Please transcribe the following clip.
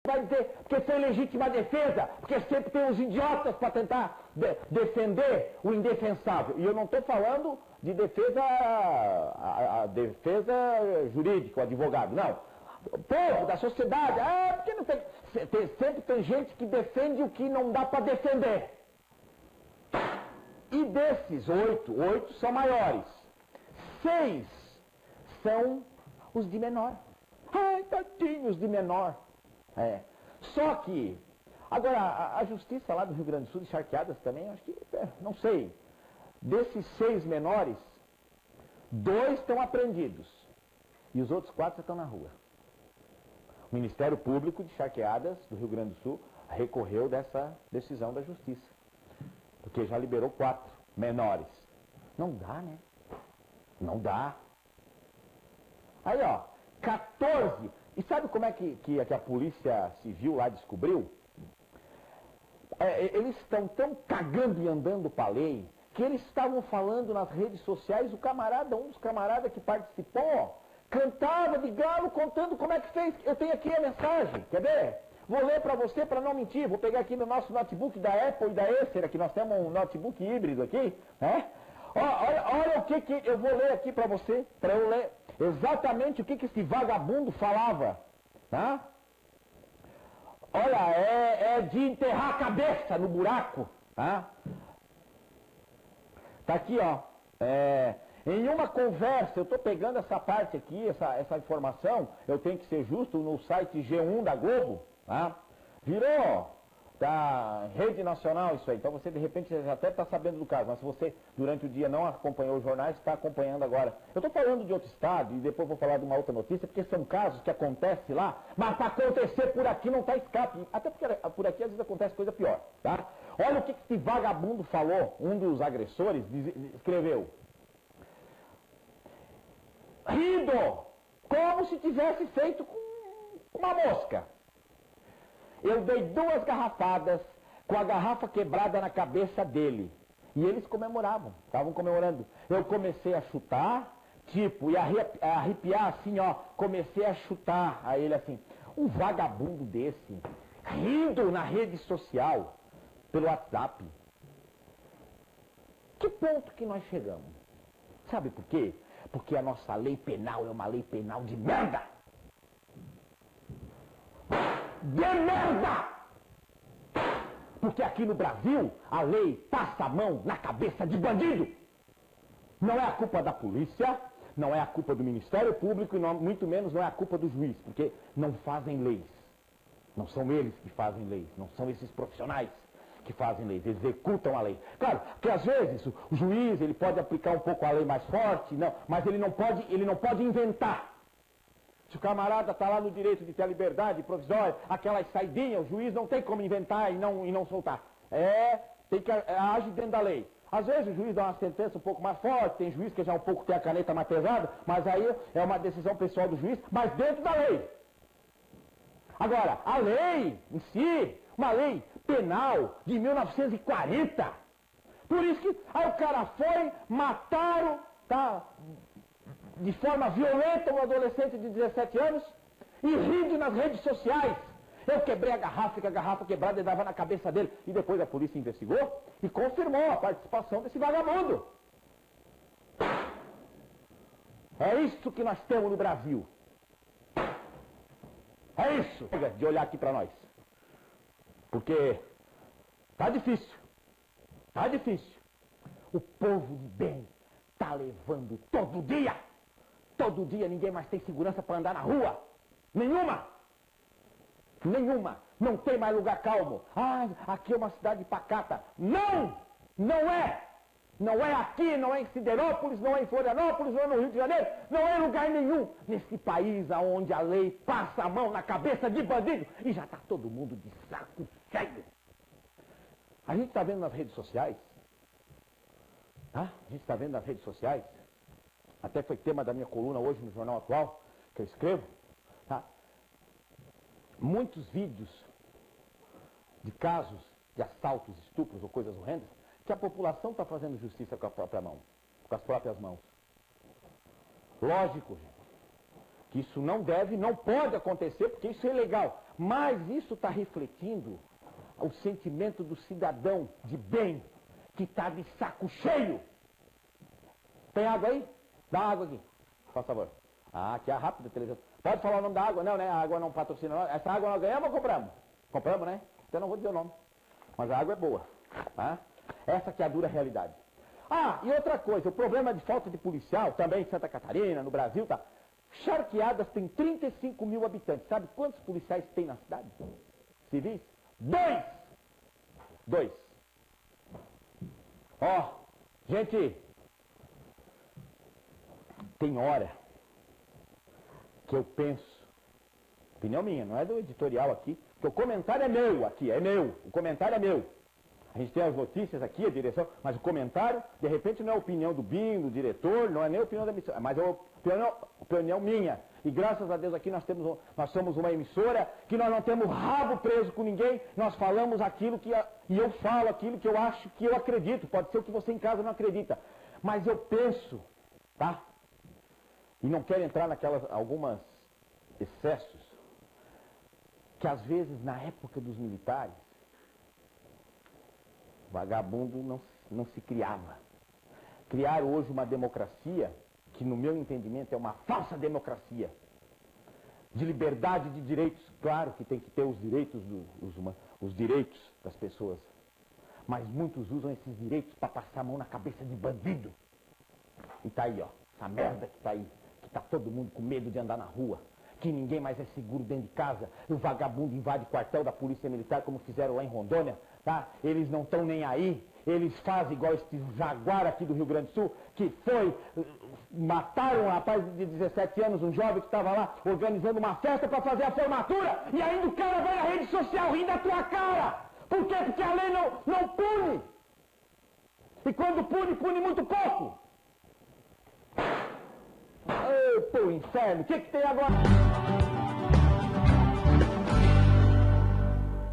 vai dizer porque foi legítima defesa, porque sempre tem uns idiotas para tentar defender o indefensável. E eu não estou falando de defesa, a defesa jurídica, o advogado, não. O povo, da sociedade, porque não tem... Sempre tem gente que defende o que não dá para defender. E desses 8 são maiores. 6 são os de menor. Ai, tadinhos de menor. Só que, agora, a justiça lá do Rio Grande do Sul, de Charqueadas também, acho que, não sei. Desses 6 menores, 2 estão apreendidos. E os outros 4 estão na rua. O Ministério Público de Charqueadas do Rio Grande do Sul recorreu dessa decisão da justiça. Porque já liberou 4 menores. Não dá, né? Não dá. Aí, ó, 14. E sabe como é que a Polícia Civil lá descobriu? Eles estão tão cagando e andando para a lei que eles estavam falando nas redes sociais, um dos camaradas que participou, cantava de galo contando como é que fez. Eu tenho aqui a mensagem, quer ver? Vou ler para você para não mentir. Vou pegar aqui no nosso notebook da Apple e da Acer, aqui nós temos um notebook híbrido aqui, né? Olha o que eu vou ler aqui para você, para eu ler exatamente o que esse vagabundo falava, tá? Olha, é de enterrar a cabeça no buraco, tá? Tá aqui, ó. Em uma conversa, eu estou pegando essa parte aqui, essa informação, eu tenho que ser justo, no site G1 da Globo, tá? Virou da rede nacional isso aí, então você de repente já até está sabendo do caso, mas se você durante o dia não acompanhou os jornais, está acompanhando agora. Eu estou falando de outro estado e depois vou falar de uma outra notícia, porque são casos que acontecem lá, mas para acontecer por aqui não está escape, até porque por aqui às vezes acontece coisa pior, tá? Olha o que esse vagabundo falou, um dos agressores escreveu. Rindo, como se tivesse feito com uma mosca. Eu dei 2 garrafadas com a garrafa quebrada na cabeça dele. E eles comemoravam, estavam comemorando. Eu comecei a chutar, tipo, e arrepiar assim, ó. Comecei a chutar a ele assim. Um vagabundo desse, rindo na rede social, pelo WhatsApp. Que ponto que nós chegamos? Sabe por quê? Porque a nossa lei penal é uma lei penal de merda! De merda! Porque aqui no Brasil, a lei passa a mão na cabeça de bandido! Não é a culpa da polícia, não é a culpa do Ministério Público e muito menos não é a culpa do juiz, porque não fazem leis. Não são eles que fazem leis, não são esses profissionais que fazem leis, eles executam a lei. Claro, que às vezes o juiz ele pode aplicar um pouco a lei mais forte, não, mas ele não pode inventar. Se o camarada está lá no direito de ter a liberdade provisória, aquelas saidinhas, o juiz não tem como inventar e não soltar. Tem que agir dentro da lei. Às vezes o juiz dá uma sentença um pouco mais forte, tem juiz que já um pouco tem a caneta mais pesada, mas aí é uma decisão pessoal do juiz, mas dentro da lei. Agora, a lei em si, uma lei penal de 1940. Por isso que aí o cara foi, mataram, tá, de forma violenta um adolescente de 17 anos e rindo nas redes sociais. Eu quebrei a garrafa, que a garrafa quebrada dava na cabeça dele. E depois a polícia investigou e confirmou a participação desse vagabundo. É isso que nós temos no Brasil. É isso de olhar aqui para nós. Porque tá difícil. Tá difícil. O povo de bem tá levando todo dia. Todo dia ninguém mais tem segurança para andar na rua. Nenhuma. Nenhuma. Não tem mais lugar calmo. Aqui é uma cidade pacata. Não! Não é! Não é aqui, não é em Siderópolis, não é em Florianópolis, não é no Rio de Janeiro, não é em lugar nenhum nesse país onde a lei passa a mão na cabeça de bandido e já está todo mundo de saco cheio. A gente está vendo nas redes sociais, tá? A gente está vendo nas redes sociais, até foi tema da minha coluna hoje no Jornal Atual, que eu escrevo, tá? Muitos vídeos de casos de assaltos, estupros ou coisas horrendas, que a população está fazendo justiça com a própria mão, com as próprias mãos. Lógico, gente, que isso não deve, não pode acontecer, porque isso é ilegal. mais isso está refletindo o sentimento do cidadão de bem, que está de saco cheio. Tem água aí? Dá água aqui, por favor. Ah, aqui é rápido a televisão. Pode falar o nome da água? Não, né? A água não patrocina nós. Essa água nós ganhamos ou compramos? Compramos, né? Então não vou dizer o nome. Mas a água é boa. Tá? Essa que é a dura realidade. Ah, e outra coisa, o problema de falta de policial, também em Santa Catarina, no Brasil, tá? Charqueadas tem 35 mil habitantes. Sabe quantos policiais tem na cidade? Civis? 2! Ó, gente, tem hora que eu penso, opinião minha, não é do editorial aqui, porque o comentário é meu aqui, é meu, o comentário é meu. A gente tem as notícias aqui, a direção, mas o comentário, de repente, não é a opinião do BIM, do diretor, não é nem a opinião da emissora, mas é a opinião minha. E graças a Deus aqui nós somos uma emissora que nós não temos rabo preso com ninguém, nós falamos aquilo e eu falo aquilo que eu acho, que eu acredito. Pode ser o que você em casa não acredita. Mas eu penso, tá? E não quero entrar algumas excessos, que às vezes na época dos militares, vagabundo não se criava. Criaram hoje uma democracia que, no meu entendimento, é uma falsa democracia. De liberdade de direitos. Claro que tem que ter os direitos, os direitos das pessoas. Mas muitos usam esses direitos para passar a mão na cabeça de bandido. E tá aí, ó, essa merda que tá aí. Que tá todo mundo com medo de andar na rua. Que ninguém mais é seguro dentro de casa. E o vagabundo invade o quartel da Polícia Militar, como fizeram lá em Rondônia. Tá? Eles não estão nem aí, eles fazem igual este jaguar aqui do Rio Grande do Sul, que mataram um rapaz de 17 anos, um jovem que estava lá organizando uma festa para fazer a formatura, e ainda o cara vai na rede social rindo da tua cara. Por quê? Porque a lei não pune. E quando pune muito pouco. Ô, pô, inferno, o que tem agora?